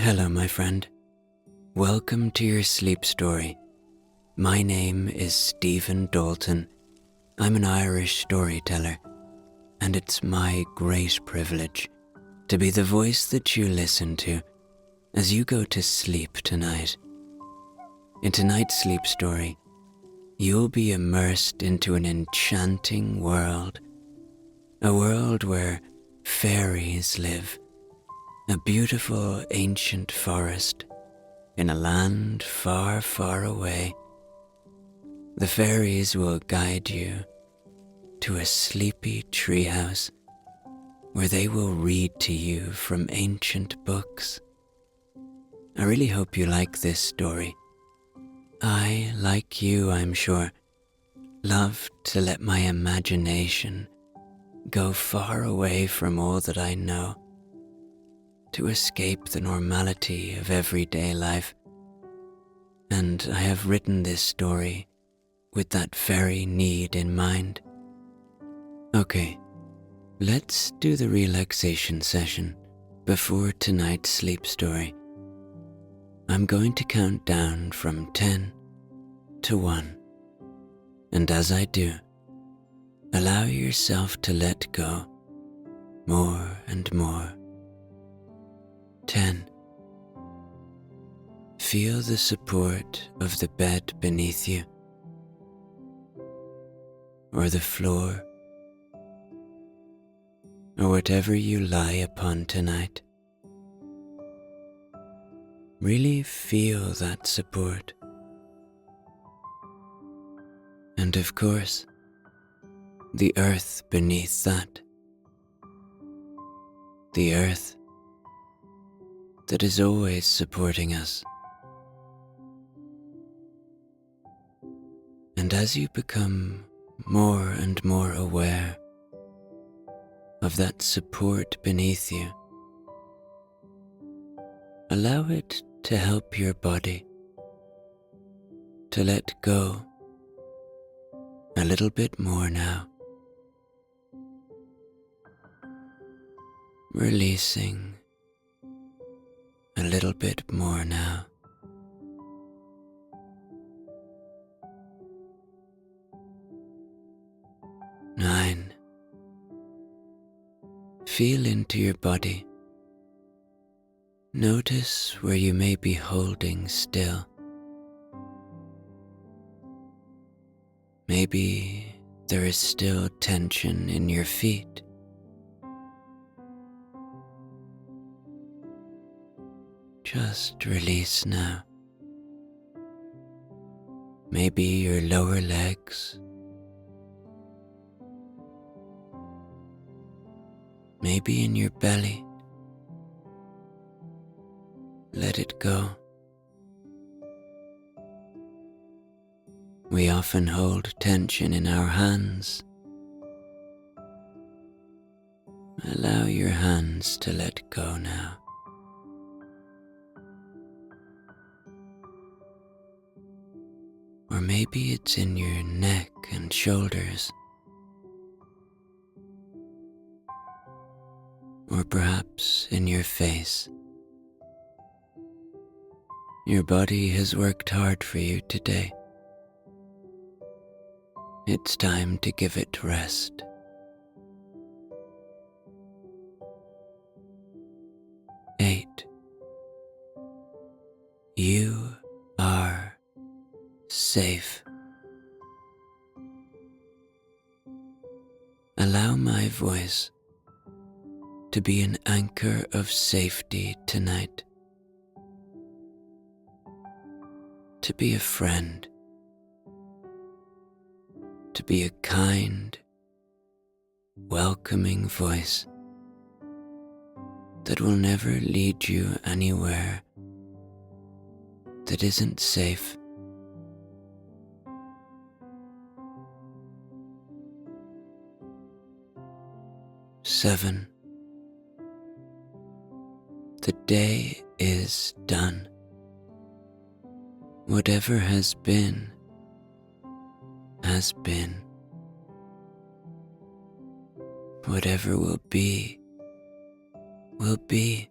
Hello, my friend. Welcome to your sleep story. My name is Stephen Dalton. I'm an Irish storyteller, and it's my great privilege to be the voice that you listen to as you go to sleep tonight. In tonight's sleep story, you'll be immersed into an enchanting world, a world where fairies live, a beautiful ancient forest in a land far, far away. The fairies will guide you to a sleepy treehouse where they will read to you from ancient books. I really hope you like this story. I, like you, I'm sure, love to let my imagination go far away from all that I know, to escape the normality of everyday life. And I have written this story with that very need in mind. Okay, let's do the relaxation session before tonight's sleep story. I'm going to count down from 10 to 1. And as I do, allow yourself to let go more and more. 10. Feel the support of the bed beneath you, or the floor, or whatever you lie upon tonight. Really feel that support. And of course, the earth beneath that. The earth that is always supporting us. And as you become more and more aware of that support beneath you, allow it to help your body to let go a little bit more now. Releasing a little bit more now. 9. Feel into your body. Notice where you may be holding still. Maybe there is still tension in your feet. Just release now. Maybe your lower legs. Maybe in your belly. Let it go. We often hold tension in our hands. Allow your hands to let go now. Or maybe it's in your neck and shoulders. Or perhaps in your face. Your body has worked hard for you today. It's time to give it rest. 8. You are safe. Allow my voice to be an anchor of safety tonight. To be a friend. To be a kind, welcoming voice that will never lead you anywhere that isn't safe. 7. The day is done. Whatever has been, has been. Whatever will be, will be.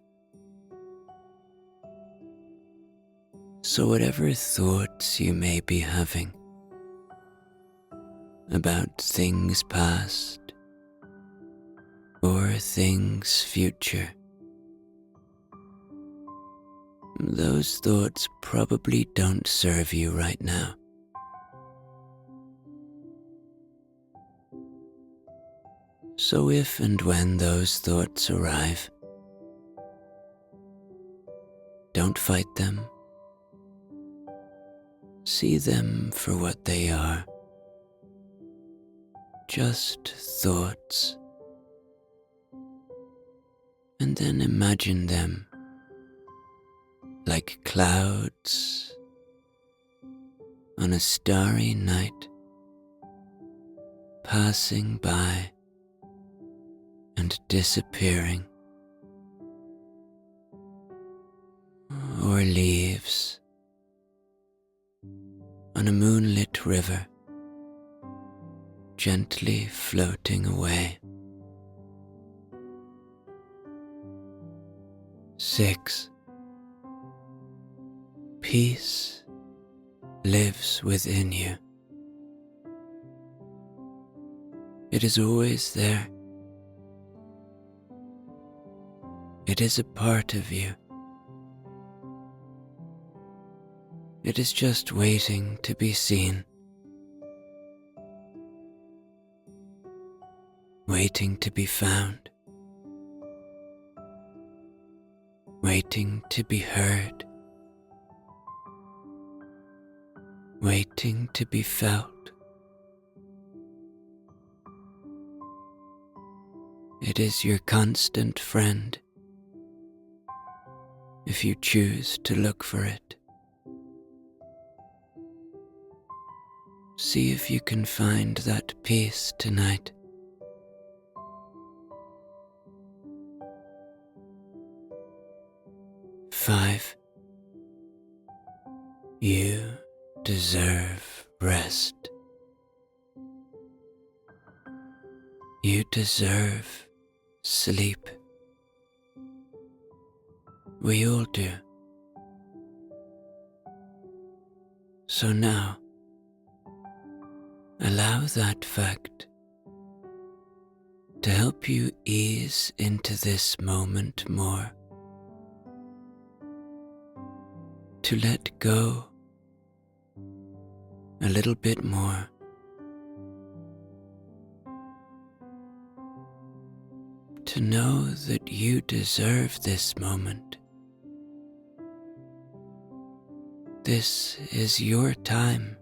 So whatever thoughts you may be having about things past or things future, those thoughts probably don't serve you right now. So if and when those thoughts arrive, don't fight them. See them for what they are. Just thoughts. And then imagine them like clouds on a starry night, passing by and disappearing, or leaves on a moonlit river, gently floating away. 6. Peace lives within you. It is always there. It is a part of you. It is just waiting to be seen, waiting to be found, waiting to be heard, waiting to be felt. It is your constant friend, if you choose to look for it. See if you can find that peace tonight. Five. You deserve rest. You deserve sleep. We all do. So now, allow that fact to help you ease into this moment more, to let go a little bit more, to know that you deserve this moment. This is your time.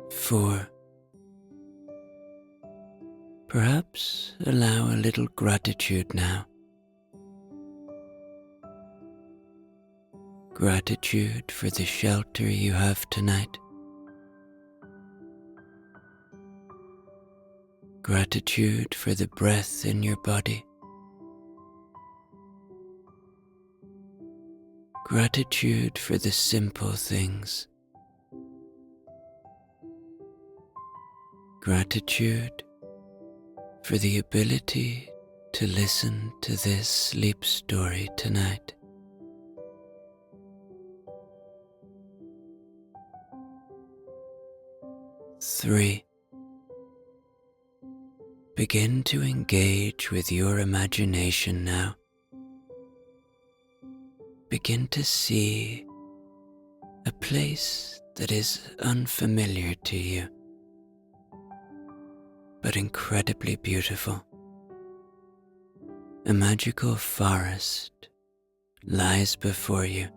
Four. Perhaps allow a little gratitude now. Gratitude for the shelter you have tonight. Gratitude for the breath in your body. Gratitude for the simple things. Gratitude for the ability to listen to this sleep story tonight. Three. Begin to engage with your imagination now. Begin to see a place that is unfamiliar to you, but incredibly beautiful. A magical forest lies before you,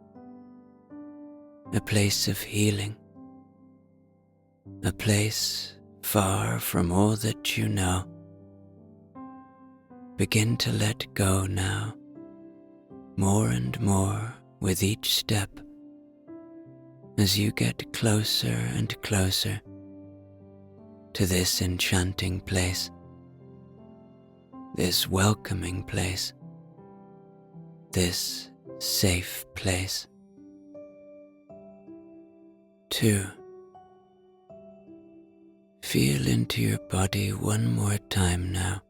a place of healing, a place far from all that you know. Begin to let go now, more and more with each step, as you get closer and closer to this enchanting place, this welcoming place, this safe place. 2. Feel into your body one more time now.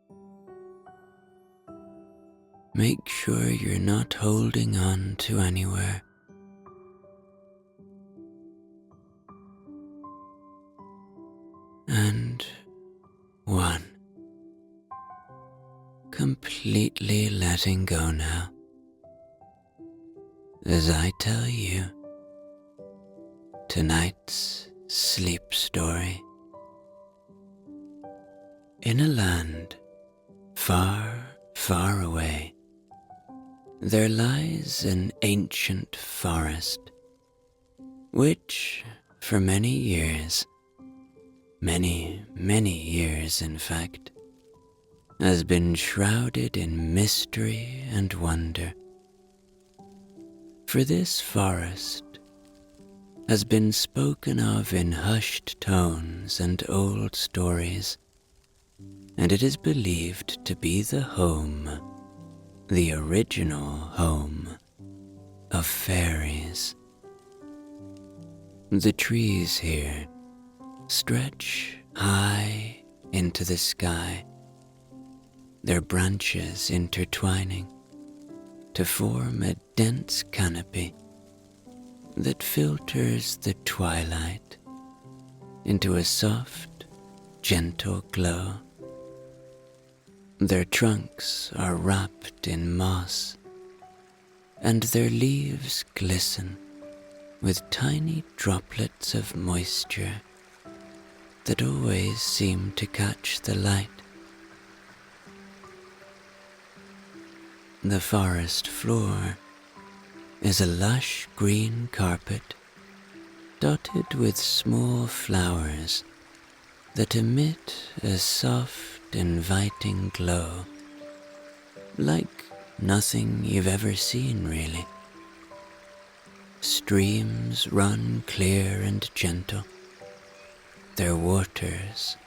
Make sure you're not holding on to anywhere. And 1. Completely letting go now. As I tell you tonight's sleep story. In a land far, far away, there lies an ancient forest, which for many years, many, many years in fact, has been shrouded in mystery and wonder. For this forest has been spoken of in hushed tones and old stories, and it is believed to be the home, the original home, of fairies. The trees here stretch high into the sky, their branches intertwining to form a dense canopy that filters the twilight into a soft, gentle glow. Their trunks are wrapped in moss, and their leaves glisten with tiny droplets of moisture that always seem to catch the light. The forest floor is a lush green carpet dotted with small flowers that emit a soft, inviting glow, like nothing you've ever seen really. Streams run clear and gentle, their waters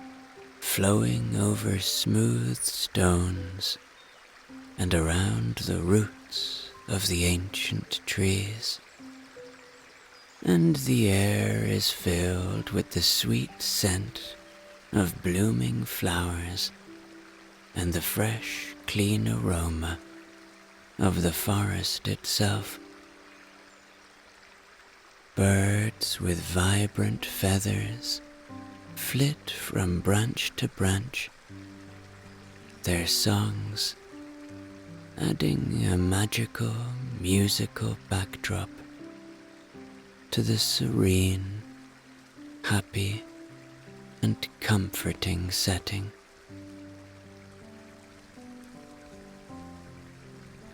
flowing over smooth stones and around the roots of the ancient trees. And the air is filled with the sweet scent of blooming flowers and the fresh, clean aroma of the forest itself. Birds with vibrant feathers flit from branch to branch, their songs adding a magical, musical backdrop to the serene, happy, and comforting setting.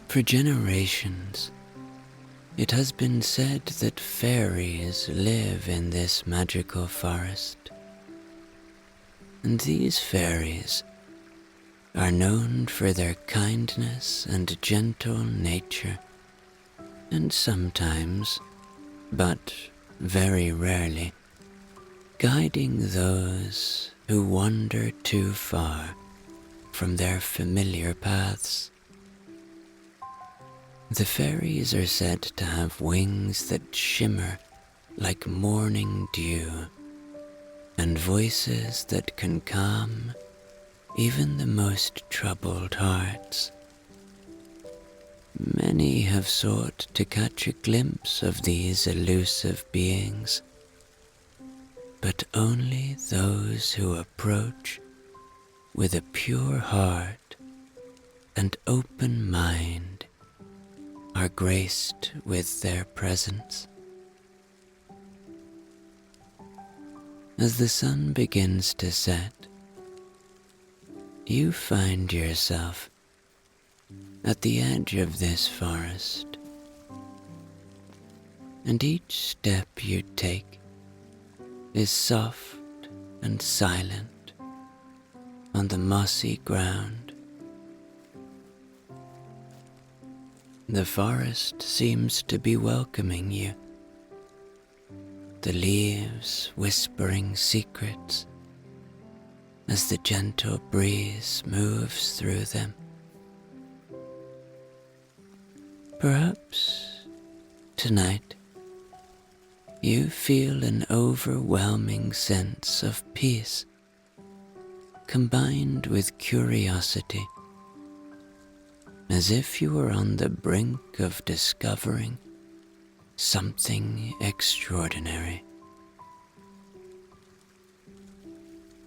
For generations, it has been said that fairies live in this magical forest, and these fairies are known for their kindness and gentle nature, and sometimes, but very rarely, guiding those who wander too far from their familiar paths. The fairies are said to have wings that shimmer like morning dew, and voices that can calm even the most troubled hearts. Many have sought to catch a glimpse of these elusive beings, but only those who approach with a pure heart and open mind are graced with their presence. As the sun begins to set, you find yourself at the edge of this forest, and each step you take is soft and silent on the mossy ground. The forest seems to be welcoming you, the leaves whispering secrets as the gentle breeze moves through them. Perhaps tonight you feel an overwhelming sense of peace combined with curiosity, as if you were on the brink of discovering something extraordinary.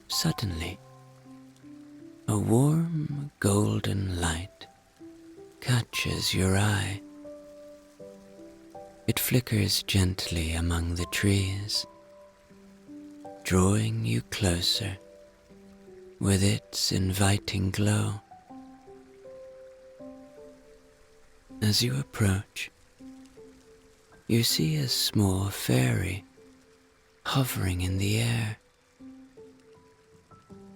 Suddenly, a warm golden light catches your eye. It flickers gently among the trees, drawing you closer with its inviting glow. As you approach, you see a small fairy hovering in the air.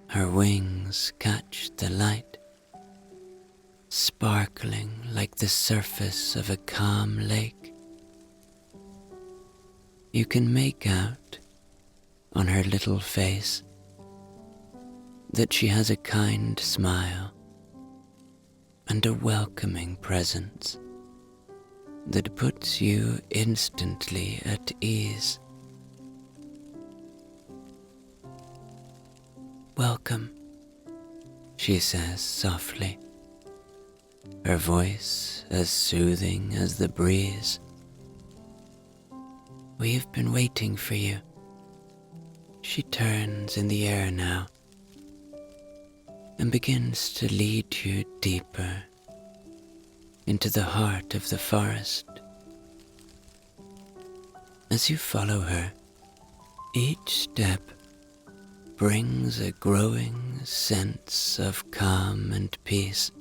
Her wings catch the light, sparkling like the surface of a calm lake. You can make out on her little face that she has a kind smile and a welcoming presence that puts you instantly at ease. "Welcome," she says softly, her voice as soothing as the breeze. "We've been waiting for you." She turns in the air now and begins to lead you deeper into the heart of the forest. As you follow her, each step brings a growing sense of calm and peace.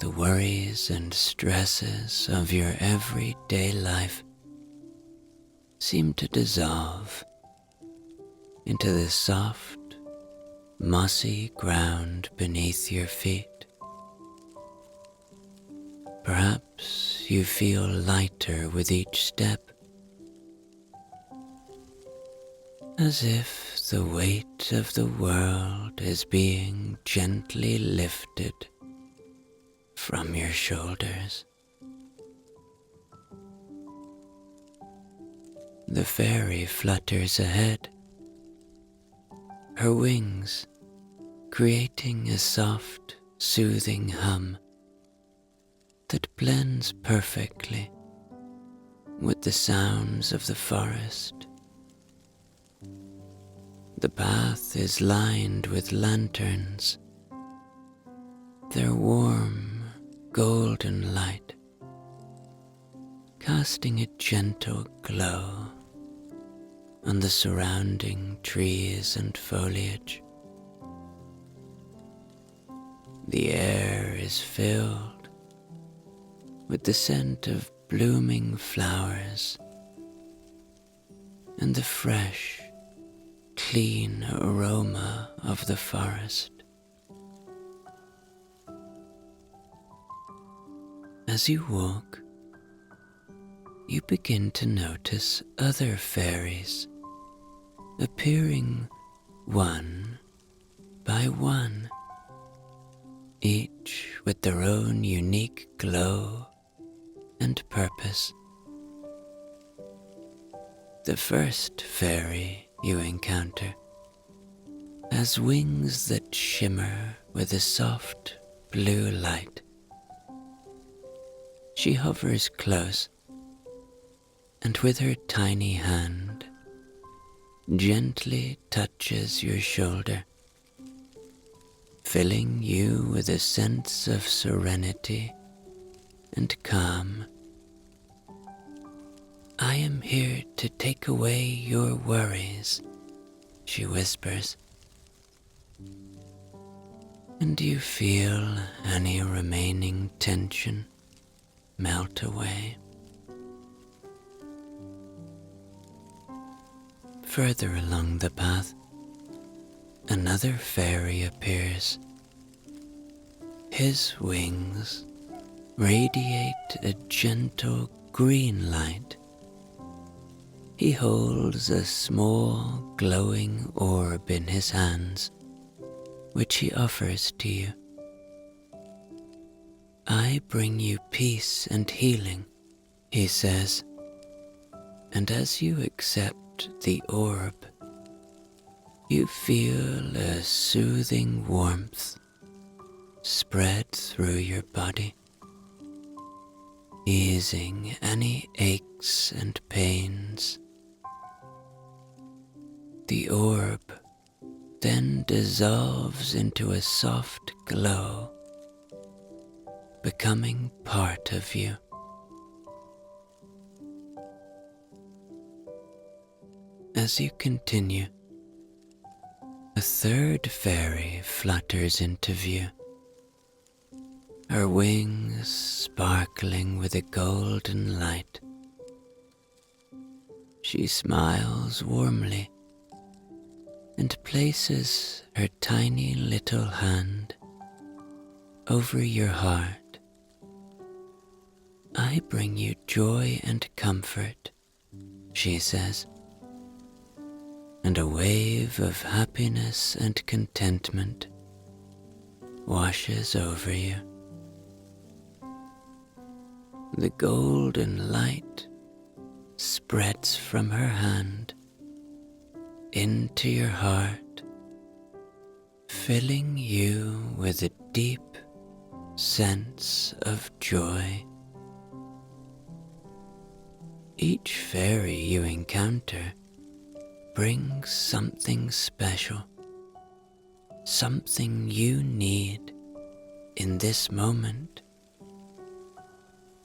The worries and stresses of your everyday life seem to dissolve into the soft, mossy ground beneath your feet. Perhaps you feel lighter with each step, as if the weight of the world is being gently lifted from your shoulders. The fairy flutters ahead, her wings creating a soft, soothing hum that blends perfectly with the sounds of the forest. The path is lined with lanterns, their warm, golden light casting a gentle glow on the surrounding trees and foliage. The air is filled with the scent of blooming flowers and the fresh, clean aroma of the forest. As you walk, you begin to notice other fairies appearing one by one, each with their own unique glow and purpose. The first fairy you encounter has wings that shimmer with a soft blue light. She hovers close and with her tiny hand gently touches your shoulder, filling you with a sense of serenity and calm. "I am here to take away your worries," she whispers. And do you feel any remaining tension melt away? Further along the path, another fairy appears. His wings radiate a gentle green light. He holds a small glowing orb in his hands, which he offers to you. "I bring you peace and healing," he says, and as you accept the orb, you feel a soothing warmth spread through your body, easing any aches and pains. The orb then dissolves into a soft glow, becoming part of you. As you continue, a third fairy flutters into view, her wings sparkling with a golden light. She smiles warmly and places her tiny little hand over your heart. "I bring you joy and comfort," she says, and a wave of happiness and contentment washes over you. The golden light spreads from her hand into your heart, filling you with a deep sense of joy. Each fairy you encounter brings something special, something you need in this moment.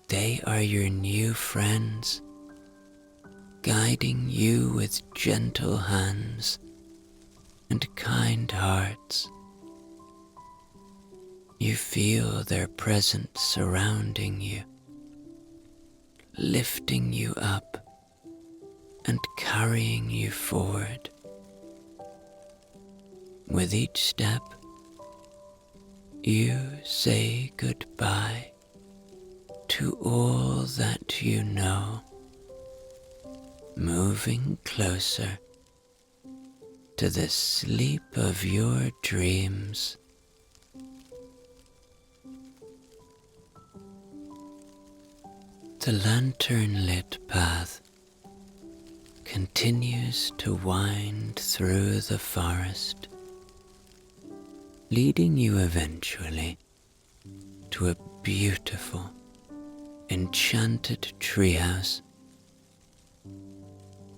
They are your new friends, guiding you with gentle hands and kind hearts. You feel their presence surrounding you, lifting you up and carrying you forward. With each step, you say goodbye to all that you know, moving closer to the sleep of your dreams. The lantern-lit path continues to wind through the forest, leading you eventually to a beautiful, enchanted treehouse.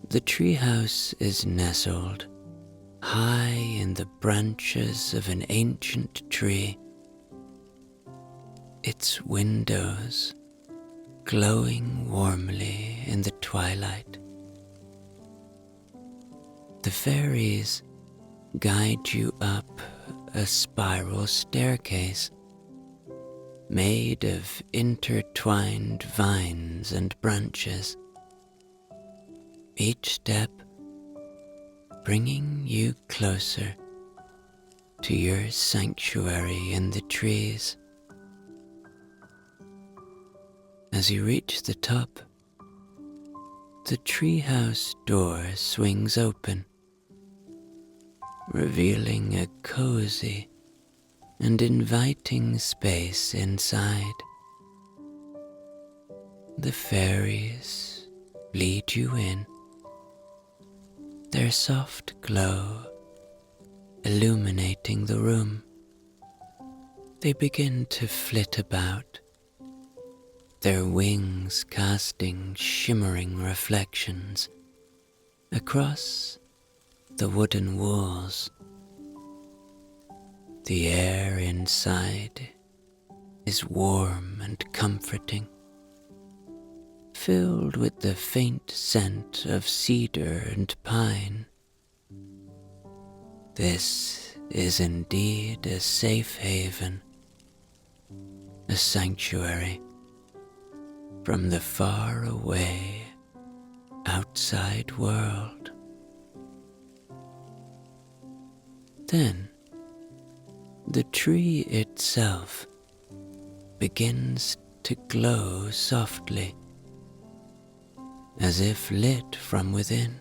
The treehouse is nestled high in the branches of an ancient tree, its windows glowing warmly in the twilight. The fairies guide you up a spiral staircase made of intertwined vines and branches, each step bringing you closer to your sanctuary in the trees. As you reach the top, the treehouse door swings open, revealing a cozy and inviting space inside. The fairies lead you in, their soft glow illuminating the room. They begin to flit about, their wings casting shimmering reflections across the wooden walls. The air inside is warm and comforting, filled with the faint scent of cedar and pine. This is indeed a safe haven, a sanctuary from the far-away outside world. Then, the tree itself begins to glow softly, as if lit from within.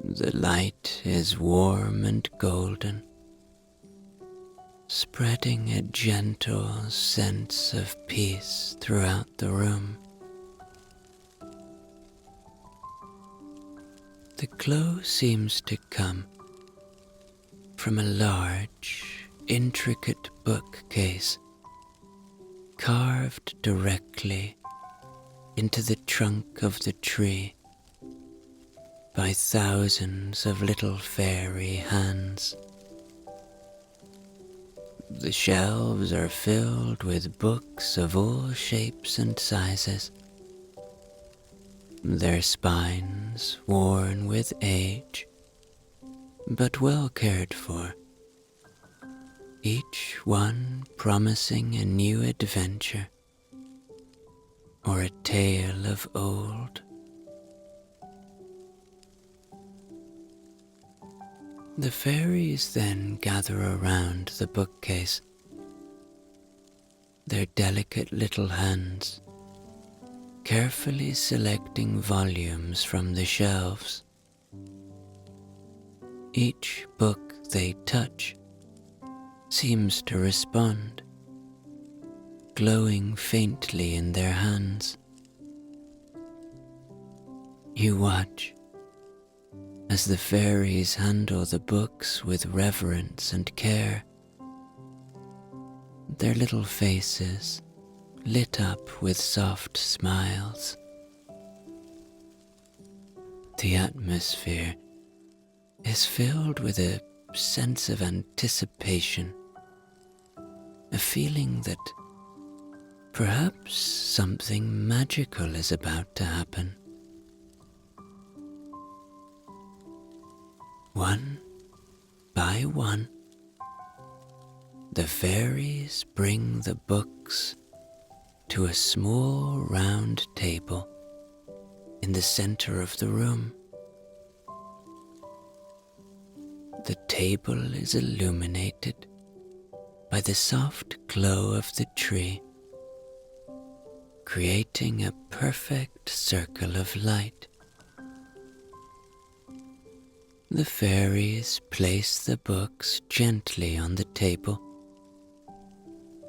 The light is warm and golden, spreading a gentle sense of peace throughout the room. The glow seems to come from a large, intricate bookcase carved directly into the trunk of the tree by thousands of little fairy hands. The shelves are filled with books of all shapes and sizes, their spines worn with age, but well cared for, each one promising a new adventure or a tale of old. The fairies then gather around the bookcase, their delicate little hands carefully selecting volumes from the shelves. Each book they touch seems to respond, glowing faintly in their hands. You watch as the fairies handle the books with reverence and care, their little faces lit up with soft smiles. The atmosphere is filled with a sense of anticipation, a feeling that perhaps something magical is about to happen. One by one, the fairies bring the books to a small round table in the center of the room. The table is illuminated by the soft glow of the tree, creating a perfect circle of light. The fairies place the books gently on the table,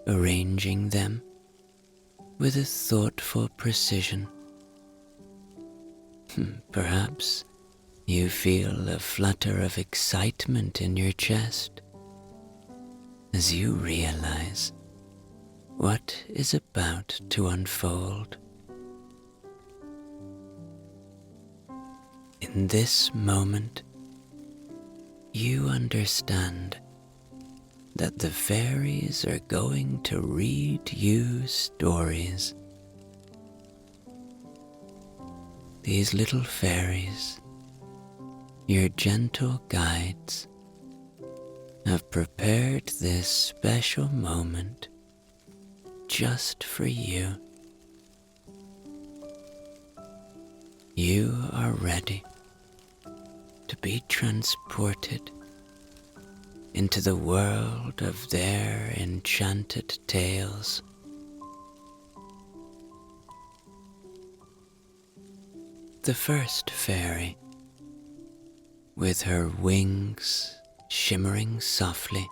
arranging them with a thoughtful precision. Perhaps you feel a flutter of excitement in your chest as you realize what is about to unfold. In this moment, you understand that the fairies are going to read you stories. These little fairies, your gentle guides, have prepared this special moment just for you. You are ready to be transported into the world of their enchanted tales. The first fairy, with her wings shimmering softly,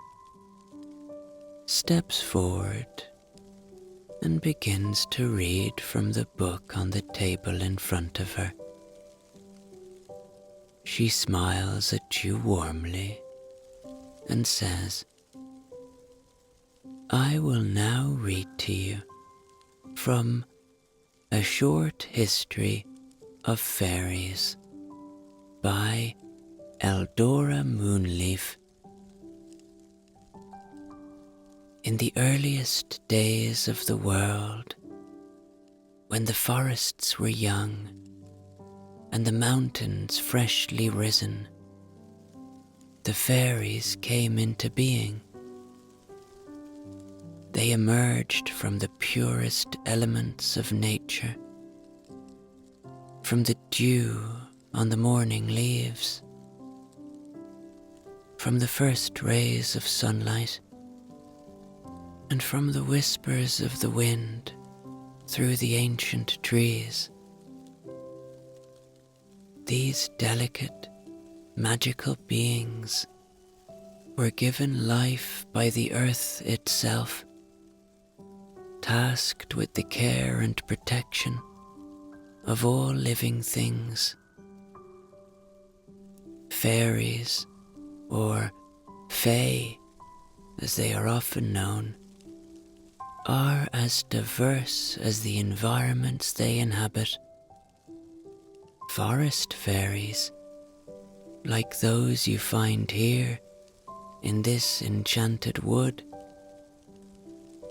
steps forward and begins to read from the book on the table in front of her. She smiles at you warmly and says, "I will now read to you from A Short History of Fairies by Eldora Moonleaf. In the earliest days of the world, when the forests were young and the mountains freshly risen, the fairies came into being. They emerged from the purest elements of nature, from the dew on the morning leaves, from the first rays of sunlight, and from the whispers of the wind through the ancient trees. These delicate, magical beings were given life by the earth itself, tasked with the care and protection of all living things. Fairies, or fae, as they are often known, are as diverse as the environments they inhabit. Forest fairies, like those you find here in this enchanted wood,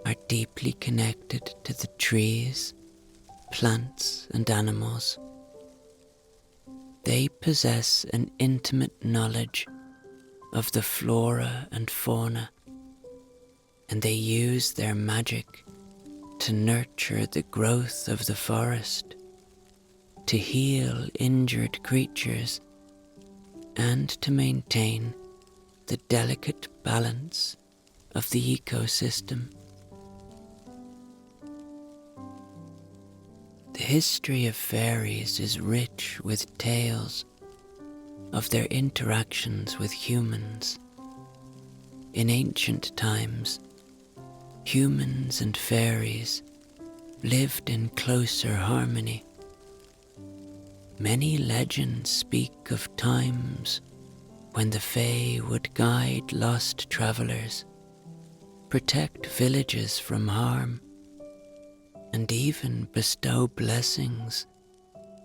are deeply connected to the trees, plants, and animals. They possess an intimate knowledge of the flora and fauna, and they use their magic to nurture the growth of the forest, to heal injured creatures, and to maintain the delicate balance of the ecosystem. The history of fairies is rich with tales of their interactions with humans. In ancient times, humans and fairies lived in closer harmony. Many legends speak of times when the Fae would guide lost travelers, protect villages from harm, and even bestow blessings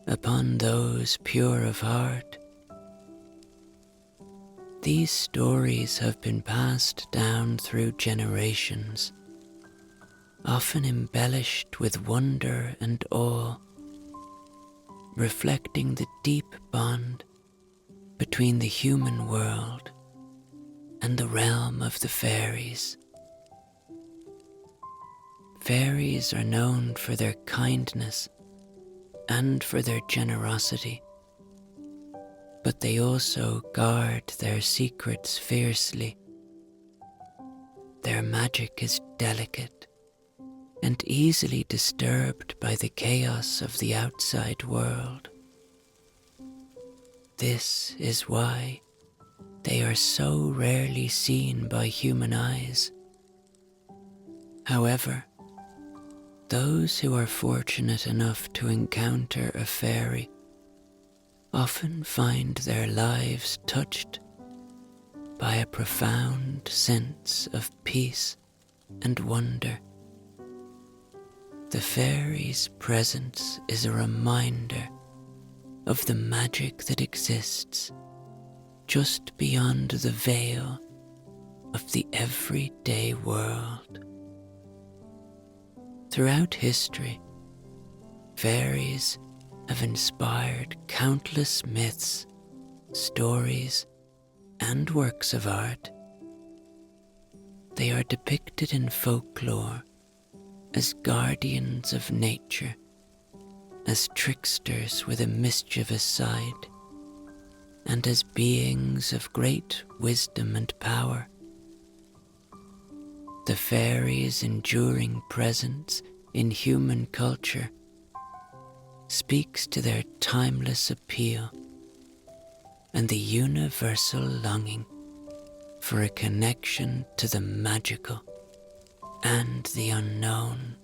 upon those pure of heart. These stories have been passed down through generations, often embellished with wonder and awe, reflecting the deep bond between the human world and the realm of the fairies. Fairies are known for their kindness and for their generosity, but they also guard their secrets fiercely. Their magic is delicate and easily disturbed by the chaos of the outside world. This is why they are so rarely seen by human eyes. However, those who are fortunate enough to encounter a fairy often find their lives touched by a profound sense of peace and wonder. The fairy's presence is a reminder of the magic that exists just beyond the veil of the everyday world. Throughout history, fairies have inspired countless myths, stories, and works of art. They are depicted in folklore as guardians of nature, as tricksters with a mischievous side, and as beings of great wisdom and power. The fairies' enduring presence in human culture speaks to their timeless appeal and the universal longing for a connection to the magical and the unknown.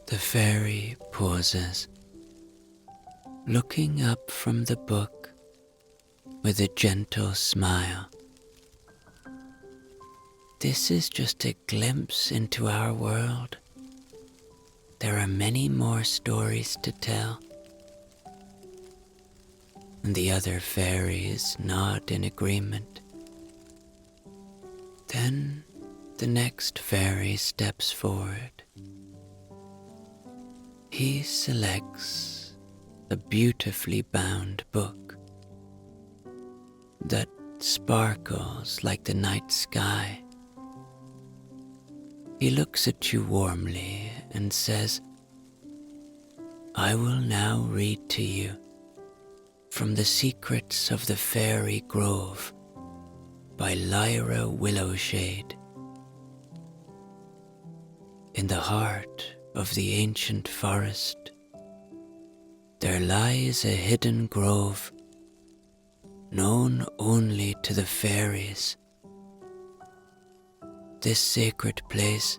The fairy pauses, looking up from the book with a gentle smile. This is just a glimpse into our world. There are many more stories to tell. And the other fairies nod in agreement. Then the next fairy steps forward. He selects a beautifully bound book that sparkles like the night sky. He looks at you warmly and says, "I will now read to you from the Secrets of the Fairy Grove by Lyra Willowshade. In the heart of the ancient forest, there lies a hidden grove known only to the fairies. This sacred place,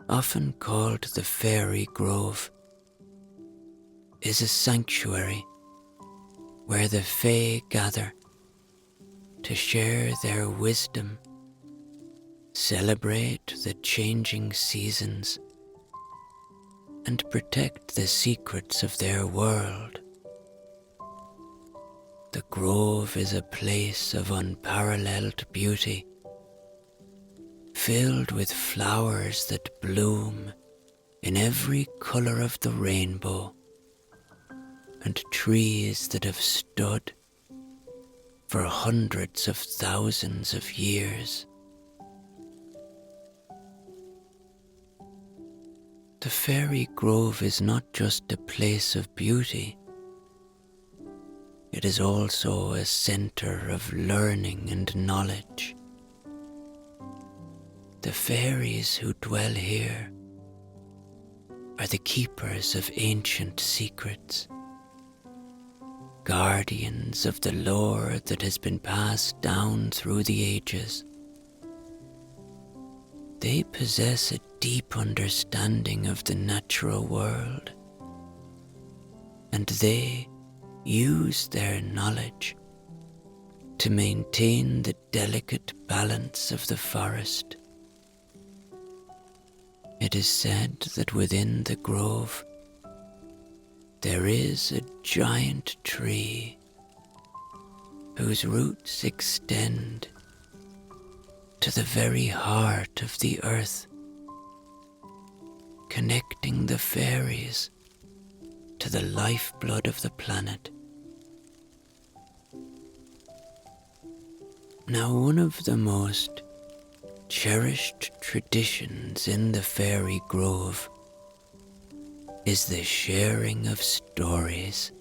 often called the Fairy Grove, is a sanctuary where the Fae gather to share their wisdom, celebrate the changing seasons, and protect the secrets of their world. The grove is a place of unparalleled beauty, filled with flowers that bloom in every color of the rainbow, and trees that have stood for hundreds of thousands of years. The fairy grove is not just a place of beauty, it is also a center of learning and knowledge. The fairies who dwell here are the keepers of ancient secrets, guardians of the lore that has been passed down through the ages. They possess a deep understanding of the natural world, and they use their knowledge to maintain the delicate balance of the forest. It is said that within the grove there is a giant tree whose roots extend to the very heart of the earth, connecting the fairies to the lifeblood of the planet. Now, one of the most cherished traditions in the fairy grove is the sharing of stories.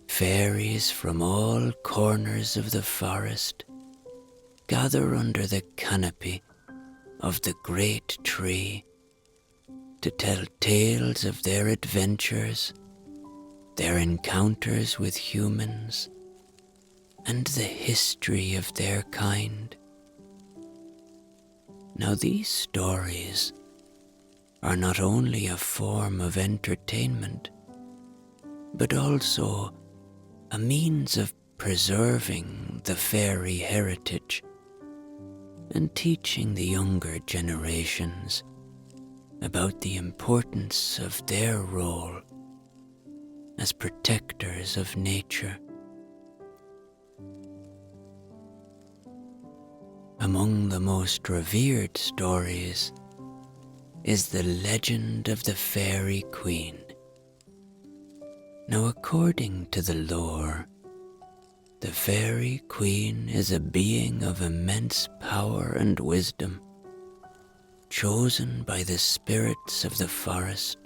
Fairies from all corners of the forest gather under the canopy of the great tree to tell tales of their adventures, their encounters with humans, and the history of their kind. Now, these stories are not only a form of entertainment, but also a means of preserving the fairy heritage and teaching the younger generations about the importance of their role as protectors of nature. Among the most revered stories is the legend of the Fairy Queen. Now, according to the lore, the Fairy Queen is a being of immense power and wisdom, chosen by the spirits of the forest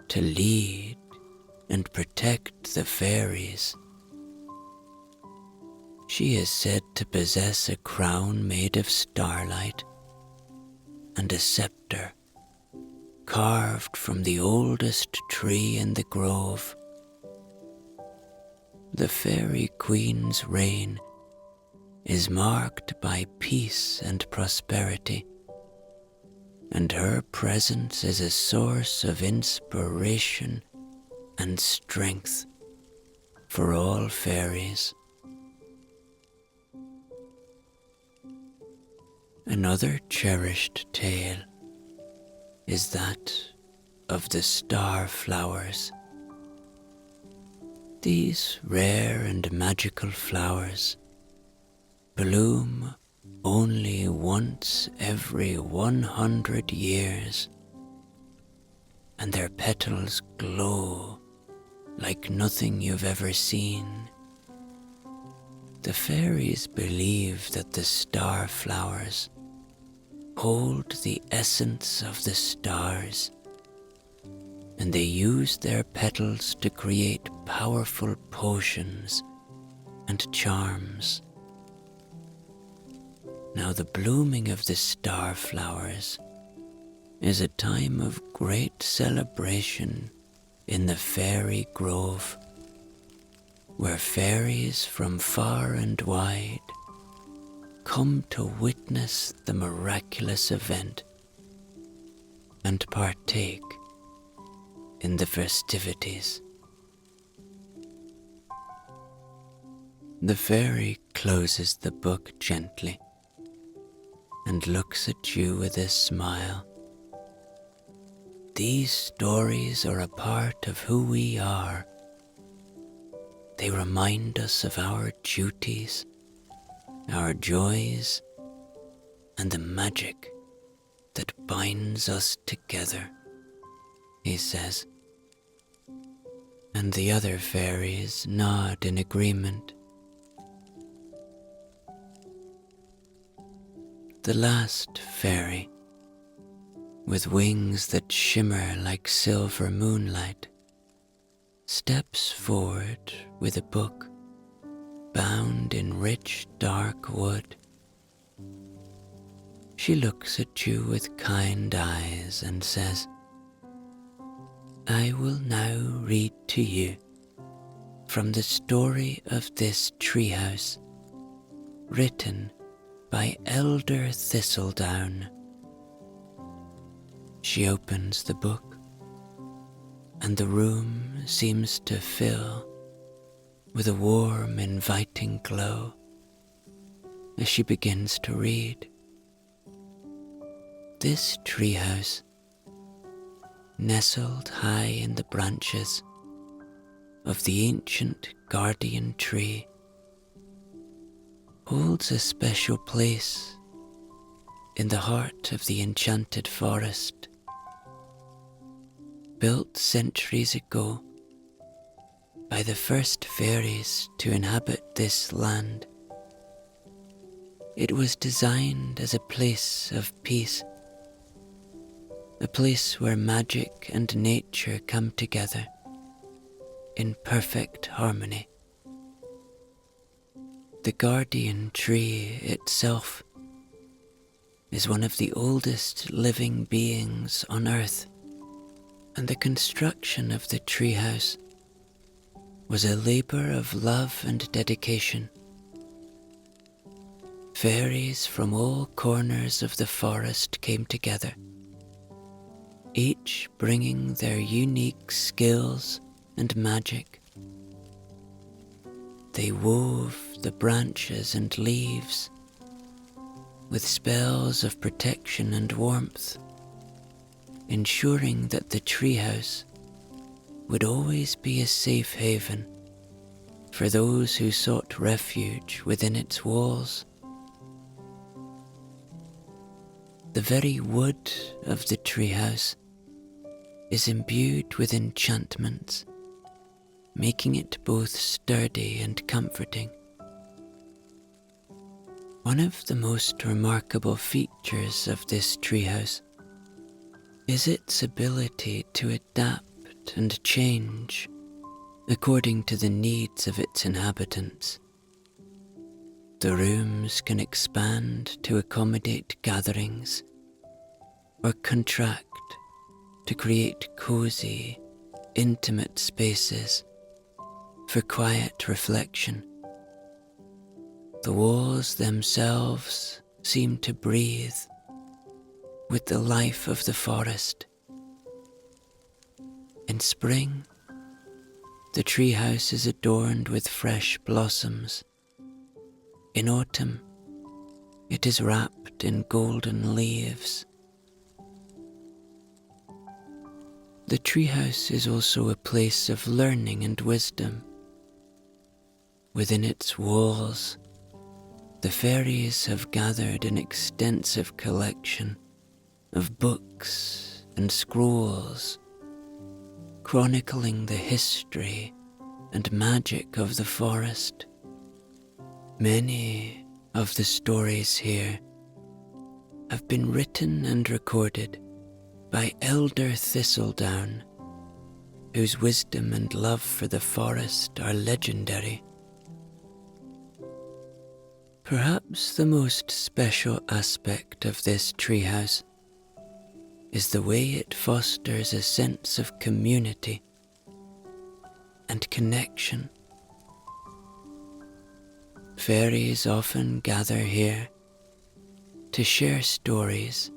to lead and protect the fairies. She is said to possess a crown made of starlight and a scepter carved from the oldest tree in the grove. The Fairy Queen's reign is marked by peace and prosperity, and her presence is a source of inspiration and strength for all fairies. Another cherished tale is that of the star flowers. These rare and magical flowers bloom only once every 100 years, and their petals glow like nothing you've ever seen. The fairies believe that the star flowers hold the essence of the stars, and they use their petals to create powerful potions and charms. Now, the blooming of the star flowers is a time of great celebration in the fairy grove, where fairies from far and wide come to witness the miraculous event and partake in the festivities. The fairy closes the book gently and looks at you with a smile. These stories are a part of who we are. They remind us of our duties, our joys, and the magic that binds us together, he says. And the other fairies nod in agreement. The last fairy, with wings that shimmer like silver moonlight, steps forward with a book bound in rich dark wood. She looks at you with kind eyes and says, "I will now read to you from the story of this treehouse, written by Elder Thistledown." She opens the book, and the room seems to fill with a warm, inviting glow as she begins to read. This treehouse, nestled high in the branches of the ancient guardian tree, holds a special place in the heart of the enchanted forest. Built centuries ago by the first fairies to inhabit this land, it was designed as a place of peace, a place where magic and nature come together in perfect harmony. The guardian tree itself is one of the oldest living beings on Earth, and the construction of the treehouse was a labor of love and dedication. Fairies from all corners of the forest came together, each bringing their unique skills and magic. They wove the branches and leaves with spells of protection and warmth, ensuring that the treehouse would always be a safe haven for those who sought refuge within its walls. The very wood of the treehouse is imbued with enchantments, making it both sturdy and comforting. One of the most remarkable features of this treehouse is its ability to adapt and change according to the needs of its inhabitants. The rooms can expand to accommodate gatherings or contract to create cozy, intimate spaces for quiet reflection. The walls themselves seem to breathe with the life of the forest. In spring, the treehouse is adorned with fresh blossoms. In autumn, it is wrapped in golden leaves. The treehouse is also a place of learning and wisdom. Within its walls, the fairies have gathered an extensive collection of books and scrolls, chronicling the history and magic of the forest. Many of the stories here have been written and recorded by Elder Thistledown, whose wisdom and love for the forest are legendary. Perhaps the most special aspect of this treehouse is the way it fosters a sense of community and connection. Fairies often gather here to share stories,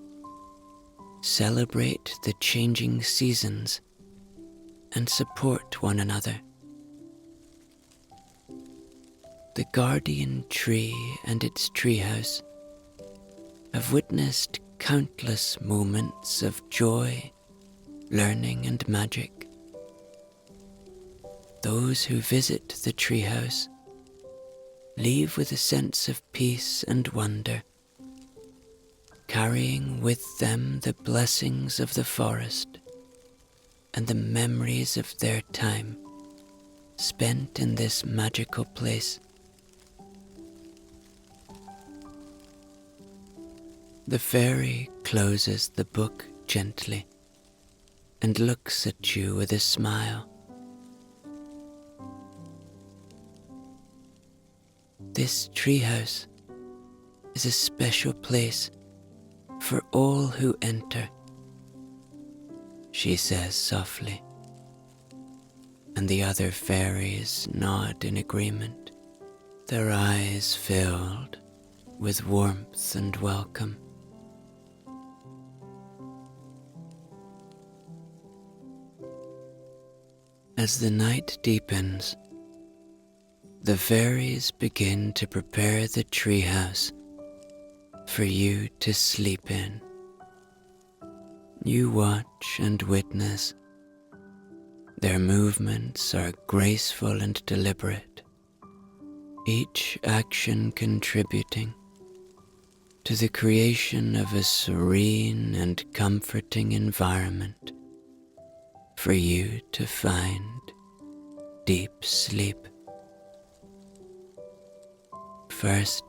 celebrate the changing seasons, and support one another. the guardian tree and its treehouse have witnessed countless moments of joy, learning and magic. Those who visit the treehouse leave with a sense of peace and wonder, carrying with them the blessings of the forest and the memories of their time spent in this magical place. The fairy closes the book gently and looks at you with a smile. This treehouse is a special place for all who enter, she says softly, and the other fairies nod in agreement, their eyes filled with warmth and welcome. As the night deepens, the fairies begin to prepare the treehouse for you to sleep in. You watch and witness. Their movements are graceful and deliberate, each action contributing to the creation of a serene and comforting environment for you to find deep sleep. First,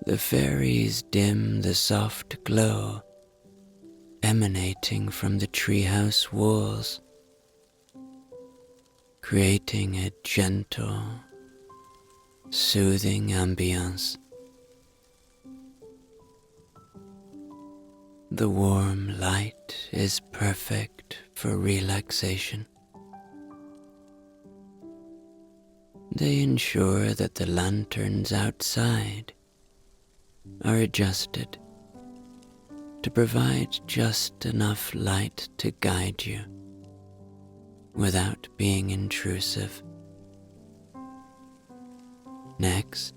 the fairies dim the soft glow emanating from the treehouse walls, creating a gentle, soothing ambience. The warm light is perfect for relaxation. They ensure that the lanterns outside are adjusted to provide just enough light to guide you without being intrusive. Next,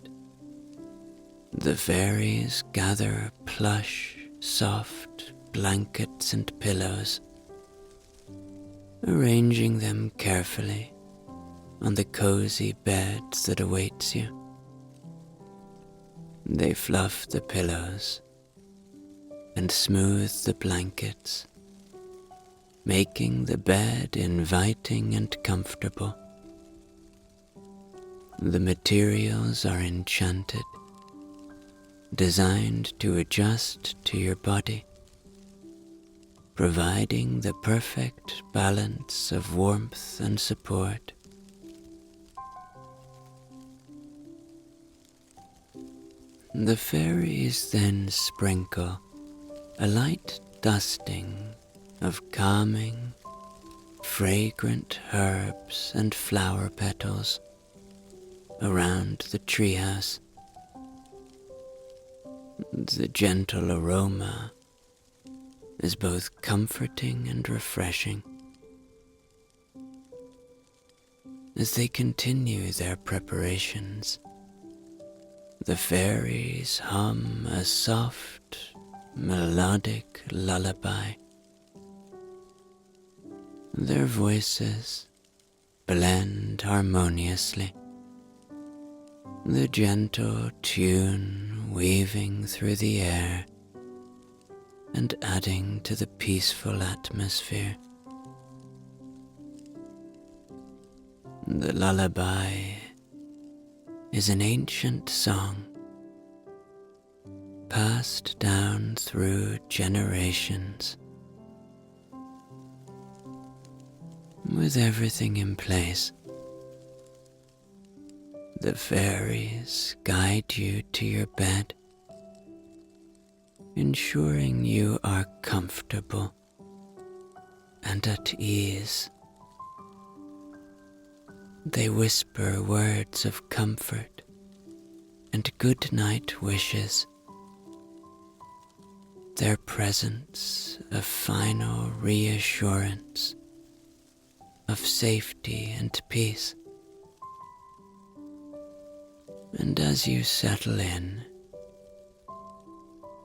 the fairies gather plush, soft blankets and pillows, arranging them carefully on the cozy bed that awaits you. They fluff the pillows and smooth the blankets, making the bed inviting and comfortable. The materials are enchanted, designed to adjust to your body, providing the perfect balance of warmth and support. The fairies then sprinkle a light dusting of calming, fragrant herbs and flower petals around the treehouse. The gentle aroma is both comforting and refreshing. As they continue their preparations, the fairies hum a soft, melodic lullaby. Their voices blend harmoniously, the gentle tune weaving through the air and adding to the peaceful atmosphere. The lullaby is an ancient song passed down through generations. With everything in place, the fairies guide you to your bed, ensuring you are comfortable and at ease. They whisper words of comfort and good night wishes, their presence a final reassurance of safety and peace. And as you settle in,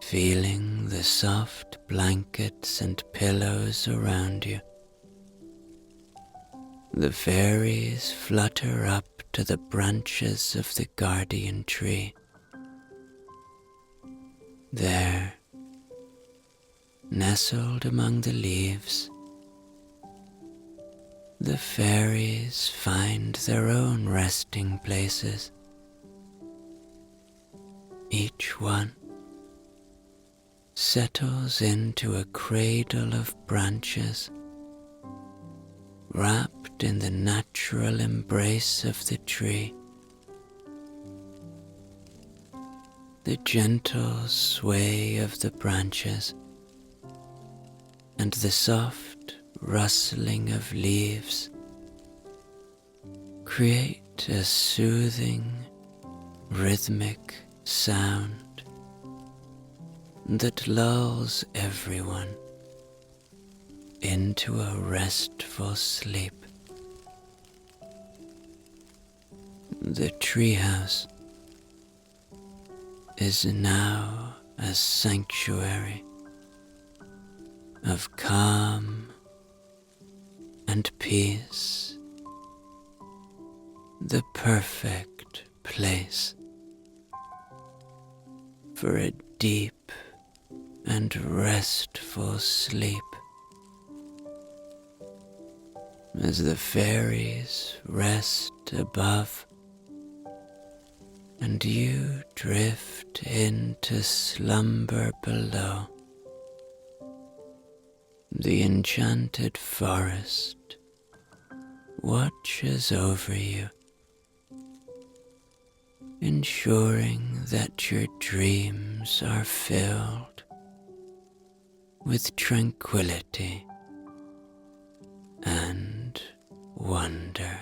feeling the soft blankets and pillows around you, the fairies flutter up to the branches of the guardian tree. There, nestled among the leaves, the fairies find their own resting places. Each one settles into a cradle of branches, wrapped in the natural embrace of the tree. The gentle sway of the branches and the soft rustling of leaves create a soothing, rhythmic sound that lulls everyone into a restful sleep. The treehouse is now a sanctuary of calm and peace, the perfect place for a deep and restful sleep. As the fairies rest above and you drift into slumber below, the enchanted forest watches over you, ensuring that your dreams are filled with tranquility and wonder.